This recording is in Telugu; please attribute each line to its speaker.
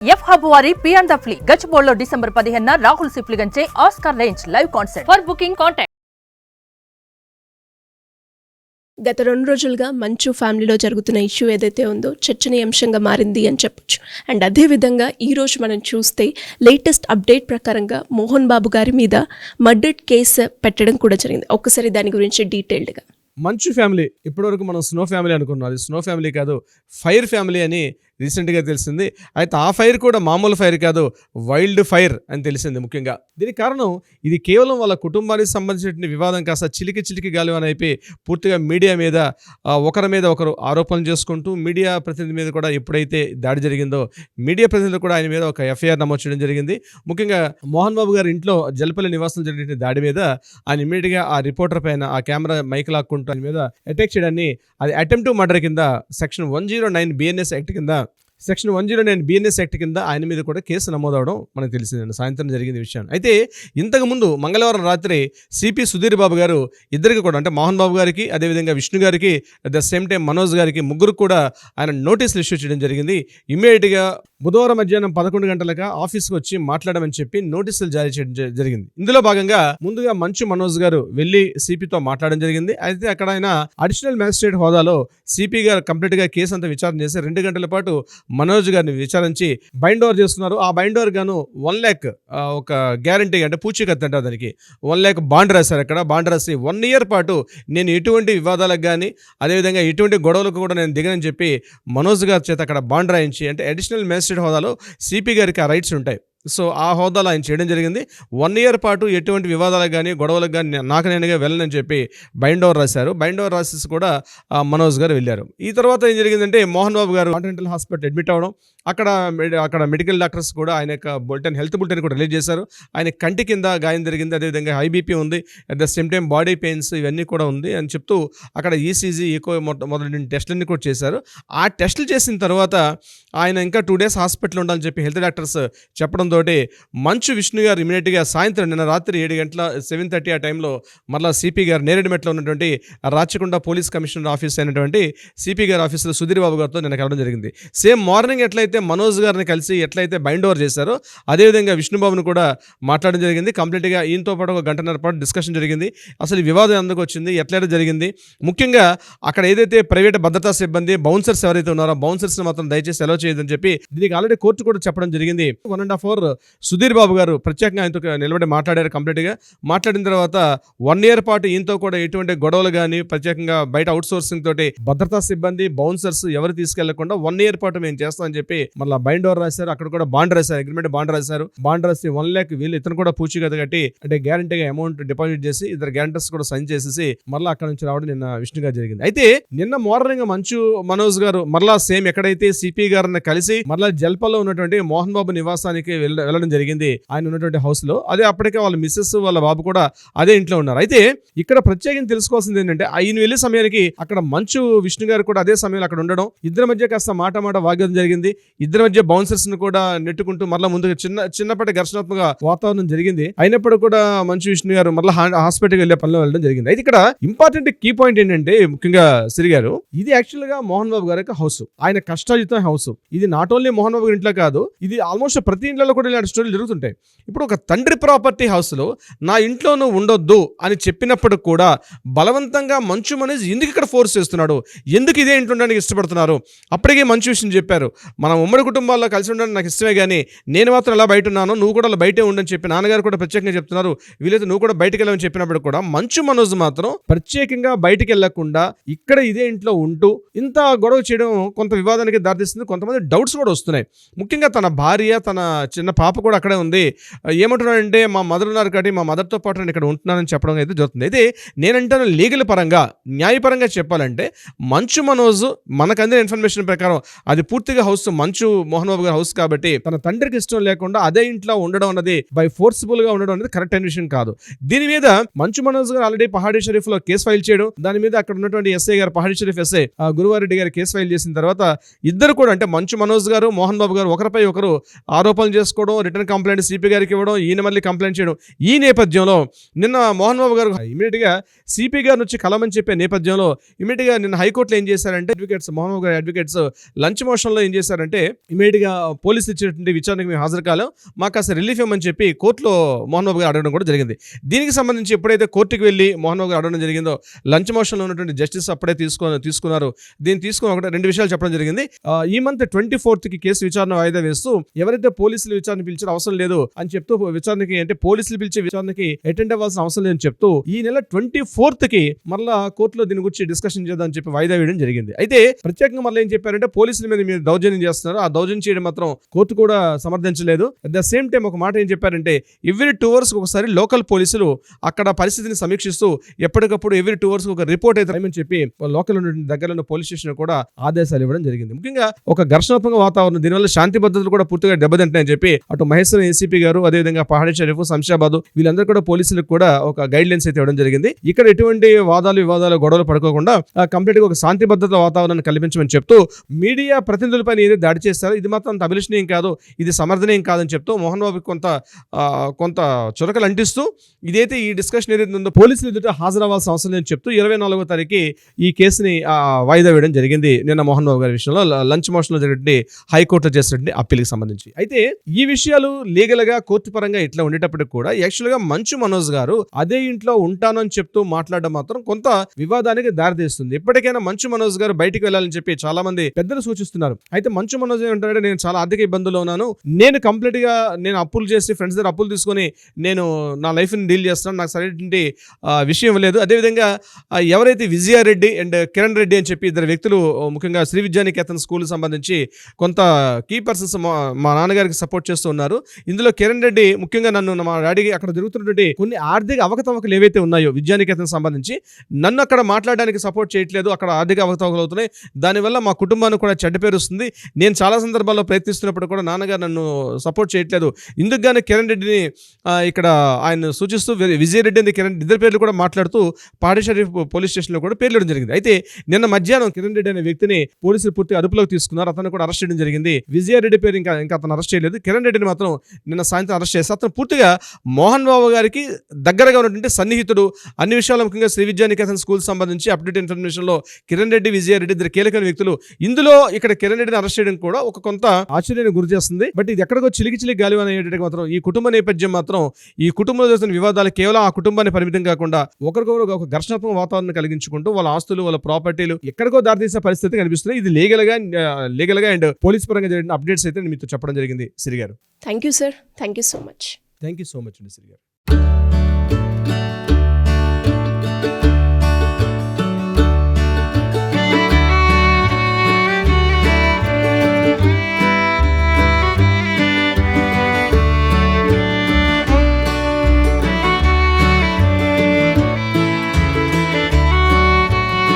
Speaker 1: ఎఫ్ హబ్ వారి పియాన్ ద ఫ్లీ గచ్చిబౌలిలో డిసెంబర్ 15న రాహుల్ సిప్లిగంచే Oscar range live concert. For booking contact.
Speaker 2: గత 2 రోజులుగా మంచు ఫ్యామిలీలో జరుగుతున్న ఇష్యూ ఏదైతే ఉందో చర్చనీయాంశంగా మారింది అని చెప్పొచ్చు. అండ్ అదేవిధంగా ఈరోజు మనం చూస్తే లేటెస్ట్ అప్డేట్ ప్రకారంగా మోహన్ బాబు గారి మీద మర్డర్ కేసు పెట్టడం కూడా జరిగింది. ఒక్కసారి దాని గురించి డీటెయిల్డ్గా.
Speaker 3: మంచు ఫ్యామిలీ ఇప్పటివరకు మనం స్నో ఫ్యామిలీ అనుకున్నాం, అది స్నో ఫ్యామిలీ కాదు, ఫైర్ ఫ్యామిలీ అని రీసెంట్గా తెలిసింది. అయితే ఆ ఫైర్ కూడా మామూలు ఫైర్ కాదు, వైల్డ్ ఫైర్ అని తెలిసింది. ముఖ్యంగా దీనికి కారణం ఇది కేవలం వాళ్ళ కుటుంబానికి సంబంధించిన వివాదం కాస్త చిలికి గాలివాన అయిపోయి పూర్తిగా మీడియా మీద ఒకరి మీద ఒకరు ఆరోపణలు చేసుకుంటూ మీడియా ప్రతినిధి మీద కూడా ఎప్పుడైతే దాడి జరిగిందో మీడియా ప్రతినిధులు కూడా ఆయన మీద ఒక ఎఫ్ఐఆర్ నమోదు చేయడం జరిగింది. ముఖ్యంగా మోహన్ బాబు గారి ఇంట్లో జలపల్లి నివాసం జరిగిన దాడి మీద ఆయన ఇమ్మీడియట్గా ఆ రిపోర్టర్ పైన ఆ కెమెరా మైక్ లాక్కుంటూ ఆయన మీద అటాక్ చేయడాన్ని అది అటెంప్ట్ టు మర్డర్ కింద సెక్షన్ 109 BNS యాక్ట్ కింద సెక్షన్ 109 BNS యాక్ట్ కింద ఆయన మీద కూడా కేసు నమోదవడం మనకు తెలిసిందండి. సాయంత్రం జరిగింది విషయం. అయితే ఇంతకుముందు మంగళవారం రాత్రి సిపి సుధీర్ బాబు గారు ఇద్దరికి కూడా, అంటే మోహన్ బాబు గారికి, అదేవిధంగా విష్ణు గారికి, at the same time Manoj గారికి, ముగ్గురు కూడా ఆయన నోటీసులు ఇష్యూ చేయడం జరిగింది. ఇమ్మీడియట్గా బుధవారం మధ్యాహ్నం 11 గంటలకు ఆఫీస్కి వచ్చి మాట్లాడమని చెప్పి నోటీసులు జారీ చేయడం జరిగింది. ఇందులో భాగంగా ముందుగా మంచు మనోజ్ గారు వెళ్ళి సిపితో మాట్లాడడం జరిగింది. అయితే అక్కడ ఆయన అడిషనల్ మ్యాజిస్ట్రేట్ హోదాలో సిపి గారు కంప్లీట్గా కేసు అంతా విచారణ చేసి 2 గంటల పాటు మనోజ్ గారిని విచారించి బైండ్ ఓవర్ చేస్తున్నారు. ఆ బైండ్ ఓవర్ గాను 1 lakh ఒక గ్యారంటీ, అంటే పూచీకత్తు అంటారు దానికి, 1 lakh బాండ్ రాశారు. అక్కడ బాండ్ రాసి 1 year పాటు నేను ఎటువంటి వివాదాలకు కానీ అదేవిధంగా ఎటువంటి గొడవలకు కూడా నేను దిగనని చెప్పి మనోజ్ గారి చేత అక్కడ బాండ్ రాయించి, అంటే అడిషనల్ మ్యాజిస్ట్రేట్ హోదాలో సిపి గారికి ఆ రైట్స్ ఉంటాయి. సో ఆ హోదాలో ఆయన చేయడం జరిగింది. 1 year పాటు ఎటువంటి వివాదాలకు కానీ గొడవలకు కానీ నాకు నేనుగా వెళ్ళనని చెప్పి బైండ్ ఓవర్ రాశారు. బైండ్ ఓవర్ రాసేసి కూడా మనోజ్ గారు వెళ్ళారు. ఈ తర్వాత ఏం జరిగిందంటే మోహన్ బాబు గారు కాంటినెంటల్ హాస్పిటల్ అడ్మిట్ అవ్వడం, అక్కడ మెడికల్ డాక్టర్స్ కూడా ఆయన యొక్క హెల్త్ బులెటిన్ కూడా రిలీజ్ చేశారు. ఆయన కంటి కింద గాయం జరిగింది, అదేవిధంగా హై బీపీ ఉంది, at the same time body pains ఇవన్నీ కూడా ఉంది అని చెప్తూ అక్కడ ఈసీజీ, ఈకో మొదలైన టెస్టులన్నీ కూడా చేశారు. ఆ టెస్టులు చేసిన తర్వాత ఆయన ఇంకా 2 days హాస్పిటల్ ఉండాలని చెప్పి హెల్త్ డాక్టర్స్ చెప్పడంతో మంచు విష్ణు గారు ఇమీడియట్గా సాయంత్రం నిన్న రాత్రి 7:30 ఆ టైంలో మళ్ళీ సిపి గారు నేరేడుమెట్లో ఉన్నటువంటి రాచకొండ పోలీస్ కమిషనర్ ఆఫీస్ అయినటువంటి సిపి గారి ఆఫీసులో సుధీర్ బాబు గారితో నిన్న కలవడం జరిగింది. సేమ్ మార్నింగ్ ఎట్లయితే మనోజ్ గారిని కలిసి ఎట్లయితే బైండ్ ఓవర్ చేశారో అదేవిధంగా విష్ణుబాబును కూడా మాట్లాడడం జరిగింది. కంప్లీట్గా ఈయనతో పాటు 1 గంటన్నర పాటు డిస్కషన్ జరిగింది. అసలు ఈ వివాదం ఎందుకు వచ్చింది, ఎట్లయితే జరిగింది, ముఖ్యంగా అక్కడ ఏదైతే ప్రైవేట్ భద్రతా సిబ్బంది బౌన్సర్స్ ఎవరైతే ఉన్నారో బౌన్సర్స్ మాత్రం దయచేసి అలౌ చేయదని చెప్పి దీనికి ఆల్రెడీ కోర్టు కూడా చెప్పడం జరిగింది. 1.5 hour సుధీర్ బాబు గారు ప్రత్యేకంగా ఆయనతో నిలబడి మాట్లాడారు. కంప్లీట్గా మాట్లాడిన తర్వాత 1 year పాటు ఈయనతో కూడా ఎటువంటి గొడవలు కానీ ప్రత్యేకంగా బయట అవుట్ సోర్సింగ్ తోటి భద్రతా సిబ్బంది బౌన్సర్స్ ఎవరు తీసుకెళ్లకుండా 1 year పాటు మేము చేస్తామని చెప్పి మళ్ళీ బైండ్ ఓవర్ రాశారు. అక్కడ కూడా బాండ్ రాశారు, అగ్రిమెంట్ బాండ్ రాశారు. బాండ్ రాసి 1 lakh వీళ్ళు ఇతను కూడా పూచీకత్తు కట్టి, అంటే గ్యారంటీగా అమౌంట్ డిపాజిట్ చేసి ఇద్దరు గ్యారంటర్స్ కూడా సైన్ చేసేసి మళ్ళీ అక్కడ నుంచి రావడం నిన్న విష్ణు గారు జరిగింది. అయితే నిన్న మార్నింగ్ మంచు మనోజ్ గారు మళ్ళా సేమ్ ఎక్కడైతే సిపి గారిని కలిసి మళ్ళీ జల్పల్లో ఉన్నటువంటి మోహన్ బాబు నివాసానికి వెళ్ళడం జరిగింది. ఆయన ఉన్నటువంటి హౌస్ లో అదే అప్పటికే వాళ్ళ మిస్సెస్ వాళ్ళ బాబు కూడా అదే ఇంట్లో ఉన్నారు. అయితే ఇక్కడ ప్రత్యేకంగా తెలుసుకోవాల్సింది ఏంటంటే ఆయన వెళ్ళే సమయానికి అక్కడ మంచు విష్ణు గారు కూడా అదే సమయంలో అక్కడ ఉండడం, ఇద్దరి మధ్య కాస్త మాట వాగ్వాదం జరిగింది. ఇద్దరి మధ్య బౌన్సర్స్ ను కూడా నెట్టుకుంటూ మళ్ళీ ముందుగా చిన్నప్పటి ఘర్షణాత్మక వాతావరణం జరిగింది. అయినప్పుడు కూడా మంచు విష్ణు గారు మళ్ళీ హాస్పిటల్కి వెళ్ళే పనిలో వెళ్ళడం జరిగింది. అయితే ఇక్కడ ఇంపార్టెంట్ కీ పాయింట్ ఏంటంటే ముఖ్యంగా సిరి గారు, ఇది యాక్చువల్ గా మోహన్ బాబు గారి హౌస్, ఆయన కష్టాజితం హౌస్. ఇది నాట్ ఓన్లీ మోహన్ బాబు ఇంట్లో కాదు, ఇది ఆల్మోస్ట్ ప్రతి ఇంట్లో కూడా ఇలాంటి స్టోరీలు జరుగుతుంటాయి. ఇప్పుడు ఒక తండ్రి ప్రాపర్టీ హౌస్లో నా ఇంట్లోనూ ఉండొద్దు అని చెప్పినప్పుడు కూడా బలవంతంగా మంచు మనోజ్ ఎందుకు ఇక్కడ ఫోర్స్ చేస్తున్నాడు, ఎందుకు ఇదే ఇంట్లో ఉండడానికి ఇష్టపడుతున్నారు? అప్పటికే మంచు విషయం చెప్పారు, మనం ఉమ్మడి కుటుంబాల్లో కలిసి ఉండడానికి నాకు ఇష్టమే, కానీ నేను మాత్రం ఎలా బయట ఉన్నాను, నువ్వు కూడా అలా బయటే ఉండని చెప్పి నాన్నగారు కూడా ప్రత్యేకంగా చెప్తున్నారు. వీలైతే నువ్వు కూడా బయటకు వెళ్ళమని చెప్పినప్పుడు కూడా మంచు మనోజ్ మాత్రం ప్రత్యేకంగా బయటికి వెళ్లకుండా ఇక్కడ ఇదే ఇంట్లో ఉంటూ ఇంత గొడవ చేయడం కొంత వివాదానికి దారితీస్తుంది. కొంతమంది డౌట్స్ కూడా వస్తున్నాయి. ముఖ్యంగా తన భార్య, తన చిన్న పాప కూడా అక్కడే ఉంది. ఏమంటున్నాడంటే మా మదర్ ఉన్నారు కాబట్టి మా మదర్తో పాటు నేను ఇక్కడ ఉంటున్నానని చెప్పడం అయితే జరుగుతుంది. అయితే నేనంటాను లీగల్ పరంగా, న్యాయపరంగా చెప్పాలంటే మంచు మనోజ్ మనకు అందిన ఇన్ఫర్మేషన్ ప్రకారం అది పూర్తిగా హౌస్ మంచు మోహన్ బాబు గారి హౌస్ కాబట్టి తన తండ్రికి ఇష్టం లేకుండా అదే ఇంట్లో ఉండడం అన్నది బై ఫోర్స్ఫుల్ గా ఉండడం అనేది కరెక్ట్ అయిన విషయం కాదు. దీని మీద మంచు మనోజ్ గారు ఆల్రెడీ పహాడీ షరీఫ్ లో కేసు ఫైల్ చేయడం, దాని మీద అక్కడ ఉన్నటువంటి ఎస్ఐ గారు, పహాడీ షరీఫ్ ఎస్ఐ గురువారెడ్డి గారు కేసు ఫైల్ చేసిన తర్వాత ఇద్దరు కూడా, అంటే మంచు మనోజ్ గారు, మోహన్ బాబు గారు ఒకరిపై ఒకరు ఆరోపణలు చేసుకోవడం, తీసుకోవడం, రిటర్న్ కంప్లైంట్ సిపి గారికి ఇవ్వడం, ఈయన మళ్ళీ కంప్లైంట్ చేయడం. ఈ నేపథ్యంలో నిన్న మోహన్ బాబు గారు ఇమీడియట్గా సిపి గారిని వచ్చి కలమని చెప్పే నేపథ్యంలో ఇమీడియట్గా నిన్న హైకోర్టులో ఏం చేశారంటే మోహన్ బాబు గారి అడ్వకేట్స్ లంచ్ మోషన్లో ఏం చేశారంటే ఇమీడియట్గా పోలీసులు ఇచ్చినటువంటి విచారణకు మేము హాజరు కాలం, మాకు కాస్త రిలీఫ్ ఇవ్వమని చెప్పి కోర్టులో మోహన్ బాబు గారు అడగడం కూడా జరిగింది. దీనికి సంబంధించి ఎప్పుడైతే కోర్టుకు వెళ్ళి మోహన్ బాబు గారు అడగడం జరిగిందో లంచ్ మోషన్లో ఉన్నటువంటి జస్టిస్ అప్పుడే తీసుకున్నారు. దీన్ని తీసుకుని ఒకటి 2 విషయాలు చెప్పడం జరిగింది. ఈ మంత్ 24th కేసు విచారణ వాయిదా వేస్తూ ఎవరైతే పోలీసులు విచారణ పిలిచిన అవసరం లేదు అని చెప్తూ విచారణకి అంటే పోలీసులు పిలిచే విచారణకి అటెండ్ అవ్వాల్సిన అవసరం లేదని చెప్తూ ఈ నెల 24th మరలా కోర్టులో దీని గురించి డిస్కషన్ చేద్దామని చెప్పి వాయిదా వేయడం జరిగింది. అయితే ప్రత్యేకంగా మళ్ళీ ఏం చెప్పారంటే పోలీసుల మీద మీరు దౌర్జన్యం చేస్తున్నారు, ఆ దౌర్జన్యం చేయడం మాత్రం కోర్టు కూడా సమర్థించలేదు. అట్ ద సేమ్ టైం ఒక మాట ఏం చెప్పారంటే ఎవ్రీ 2 hours ఒకసారి లోకల్ పోలీసులు అక్కడ పరిస్థితిని సమీక్షిస్తూ ఎప్పటికప్పుడు ఎవ్రీ 2 hours ఒక రిపోర్ట్ అయితే రాయమని చెప్పి లోకల్ దగ్గర ఉన్న పోలీస్ స్టేషన్ కూడా ఆదేశాలు ఇవ్వడం జరిగింది. ముఖ్యంగా ఒక ఘర్షణాత్మక వాతావరణం, దీనివల్ల శాంతి భద్రతలు కూడా పూర్తిగా దెబ్బతింటాయని చెప్పి అటు మహేశ్వరం ఏసీపీ గారు, అదేవిధంగా పహాడీ షరీఫ్, శంషాబాద్ వీళ్ళందరూ కూడా పోలీసులకు కూడా ఒక గైడ్ లైన్స్ అయితే ఇవ్వడం జరిగింది. ఇక్కడ ఎటువంటి వివాదాలు గొడవలు పడుకోకుండా కంప్లీట్ గా ఒక శాంతి భద్రత వాతావరణాన్ని కల్పించమని చెప్తూ మీడియా ప్రతినిధులపై ఏదైతే దాడి చేస్తారో ఇది మాత్రం అంత అభిలషణీయం కాదు, ఇది సమర్థనీయం కాదని చెప్తూ మోహన్ బాబుకి కొంత చురకలు అంటిస్తూ ఇదైతే ఈ డిస్కషన్ ఏదైతే ఉందో పోలీసులు ఎదుట హాజరవ్వాల్సిన అవసరం లేదని చెప్తూ 24వ తారీఖు ఈ కేసుని వాయిదా వేయడం జరిగింది. నిన్న మోహన్ బాబు గారి విషయంలో లంచ్ మోషన్ లో జరిగినటువంటి హైకోర్టులో చేసినటువంటి అప్పీల్కి సంబంధించి. అయితే ఈ విషయాలు లీగల్ గా కోర్టు పరంగా ఇట్లా ఉండేటప్పటికి కూడా యాక్చువల్ గా మంచు మనోజ్ గారు అదే ఇంట్లో ఉంటానని చెప్తూ మాట్లాడడం మాత్రం కొంత వివాదానికి దారితీస్తుంది. ఎప్పటికైనా మంచు మనోజ్ గారు బయటికి వెళ్ళాలని చెప్పి చాలా మంది పెద్దలు సూచిస్తున్నారు. అయితే మంచు మనోజ్ ఏమంటారంటే నేను చాలా ఆర్థిక ఇబ్బందుల్లో ఉన్నాను, నేను కంప్లీట్ గా నేను అప్పులు చేసి ఫ్రెండ్స్ దగ్గర అప్పులు తీసుకొని నేను నా లైఫ్ ని డీల్ చేస్తున్నాను, నాకు సరైనటువంటి విషయం లేదు. అదేవిధంగా ఎవరైతే విజయారెడ్డి అండ్ కిరణ్ రెడ్డి అని చెప్పి 2 వ్యక్తులు ముఖ్యంగా శ్రీ విద్యానికేతన్ స్కూల్ సంబంధించి కొంత కీ పర్సన్స్ మా నాన్నగారికి సపోర్ట్ చేస్తూ ఉన్నారు. ఇందులో కిరణ్ రెడ్డి ముఖ్యంగా నన్ను మా డాడీకి అక్కడ జరుగుతున్నటువంటి కొన్ని ఆర్థిక అవకతవకలు ఏవైతే ఉన్నాయో విద్యానికేతన్ సంబంధించి నన్ను అక్కడ మాట్లాడడానికి సపోర్ట్ చేయట్లేదు, అక్కడ ఆర్థిక అవకతవకలు అవుతున్నాయి, దానివల్ల మా కుటుంబానికి కూడా చెడ్డ పేరు వస్తుంది, నేను చాలా సందర్భాల్లో ప్రయత్నిస్తున్నప్పుడు కూడా నాన్నగారు నన్ను సపోర్ట్ చేయట్లేదు. ఇందుకు గానీ కిరణ్ రెడ్డిని ఇక్కడ ఆయన సూచిస్తూ విజయరెడ్డి అని కిరణ్ ఇద్దరు పేర్లు కూడా మాట్లాడుతూ పహాడీ షరీఫ్ పోలీస్ స్టేషన్లో కూడా పేర్లు జరిగింది. అయితే నిన్న మధ్యాహ్నం కిరణ్ రెడ్డి అనే వ్యక్తిని పోలీసులు పూర్తిగా అదుపులోకి తీసుకున్నారు, అతను కూడా అరెస్ట్ చేయడం జరిగింది. విజయారెడ్డి పేరు ఇంకా అతను అరెస్ట్ చేయలేదు. కిరణ్ రెడ్డిని మాత్రం నిన్న సాయంత్రం అరెస్ట్ చేసి అతను పూర్తిగా మోహన్ బాబు గారికి దగ్గరగా ఉన్నటువంటి సన్నిహితుడు, అన్ని విషయాలు ముఖ్యంగా శ్రీ విద్యానికేతన్ స్కూల్ సంబంధించి అప్డేట్ ఇన్ఫర్మేషన్ లో కిరణ్ రెడ్డి, విజయారెడ్డి 2 కీలకమైన వ్యక్తులు. ఇందులో ఇక్కడ కిరణ్ రెడ్డిని అరెస్ట్ చేయడం కూడా ఒక కొంత ఆశ్చర్యాన్ని గురి చేస్తుంది. బట్ ఇది ఎక్కడికో చిలికి గాలి అనేటట్టుగా మాత్రం ఈ కుటుంబ నేపథ్యం మాత్రం ఈ కుటుంబంలో చేస్తున్న వివాదాలు కేవలం ఆ కుటుంబాన్ని పరిమితం కాకుండా ఒకరికొకరు ఒక ఘర్షణాత్మక వాతావరణం కలిగించుకుంటూ వాళ్ళ ఆస్తులు, వాళ్ళ ప్రాపర్టీలు ఎక్కడికో దారితీసే పరిస్థితి కనిపిస్తుంది. ఇది లీగల్ గా అండ్ పోలీస్ పరంగా జరిగిన అప్డేట్స్ అయితే మీతో చెప్పడం జరిగింది. సిరి గారు,
Speaker 2: thank you sir, thank you so much.
Speaker 3: Thank you so much అండి సిరి గారు.